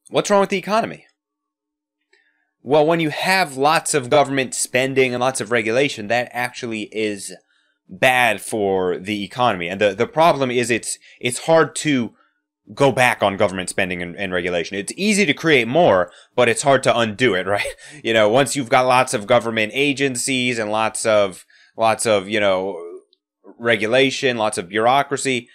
What's wrong with the economy? Well, when you have lots of government spending and lots of regulation, that actually is bad for the economy. And the problem is it's hard to go back on government spending and regulation. It's easy to create more, but it's hard to undo it, right? Once you've got lots of government agencies and lots of, regulation, lots of bureaucracy,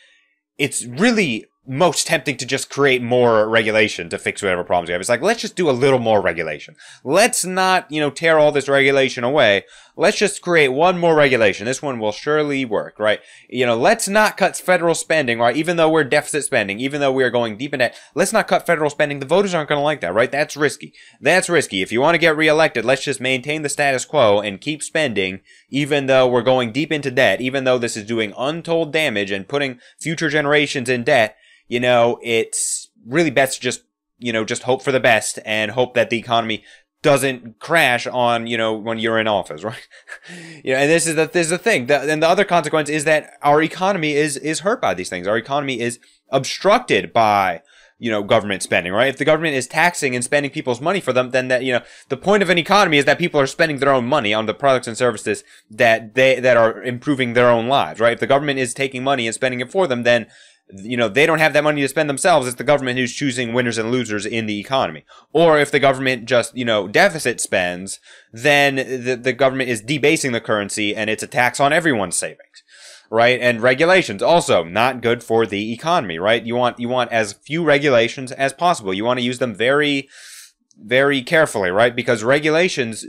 it's really most tempting to just create more regulation to fix whatever problems you have. It's like, let's just do a little more regulation. Let's not, tear all this regulation away. Let's just create one more regulation. This one will surely work, right? Let's not cut federal spending, right? Even though we're deficit spending, even though we are going deep in debt, let's not cut federal spending. The voters aren't going to like that, right? That's risky. That's risky. If you want to get reelected, let's just maintain the status quo and keep spending, even though we're going deep into debt, even though this is doing untold damage and putting future generations in debt. It's really best to just hope for the best and hope that the economy doesn't crash on, when you're in office, right? And this is the thing. And the other consequence is that our economy is hurt by these things. Our economy is obstructed by, government spending, right? If the government is taxing and spending people's money for them, then the point of an economy is that people are spending their own money on the products and services that are improving their own lives, right? If the government is taking money and spending it for them, then they don't have that money to spend themselves. It's the government who's choosing winners and losers in the economy. Or if the government just, deficit spends, then the government is debasing the currency and it's a tax on everyone's savings, right? And regulations also not good for the economy, right? You want as few regulations as possible. You want to use them very, very carefully, right? Because regulations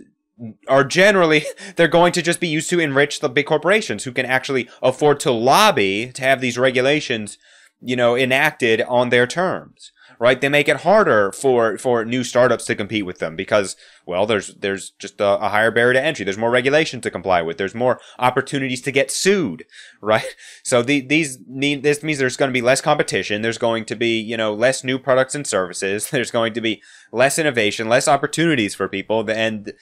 are generally, they're going to just be used to enrich the big corporations who can actually afford to lobby to have these regulations, enacted on their terms, right? They make it harder for new startups to compete with them because, well, there's just a higher barrier to entry. There's more regulation to comply with. There's more opportunities to get sued, right? So this means there's going to be less competition. There's going to be, less new products and services. There's going to be less innovation, less opportunities for people, and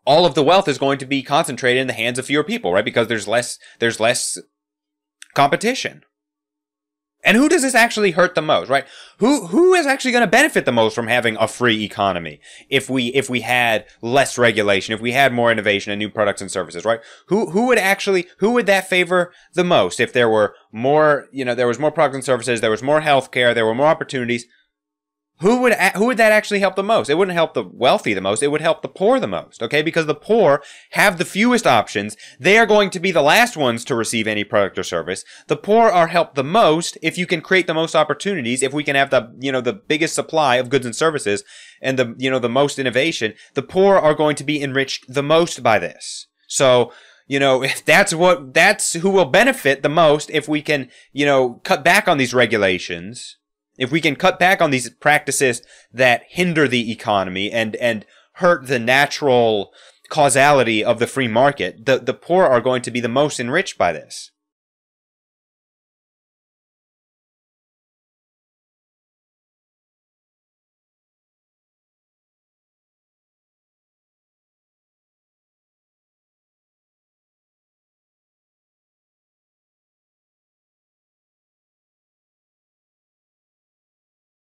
all of the wealth is going to be concentrated in the hands of fewer people, right? Because there's less competition. And who does this actually hurt the most, right? Who is actually going to benefit the most from having a free economy if we had less regulation, if we had more innovation and new products and services, right? Who would that favor the most if there were more, there was more products and services, there was more healthcare, there were more opportunities? Who would that actually help the most? It wouldn't help the wealthy the most. It would help the poor the most, okay? Because the poor have the fewest options. They are going to be the last ones to receive any product or service. The poor are helped the most if you can create the most opportunities, if we can have the biggest supply of goods and services and the most innovation. The poor are going to be enriched the most by this. So, if that's who will benefit the most if we can, cut back on these regulations. If we can cut back on these practices that hinder the economy and hurt the natural causality of the free market, the poor are going to be the most enriched by this.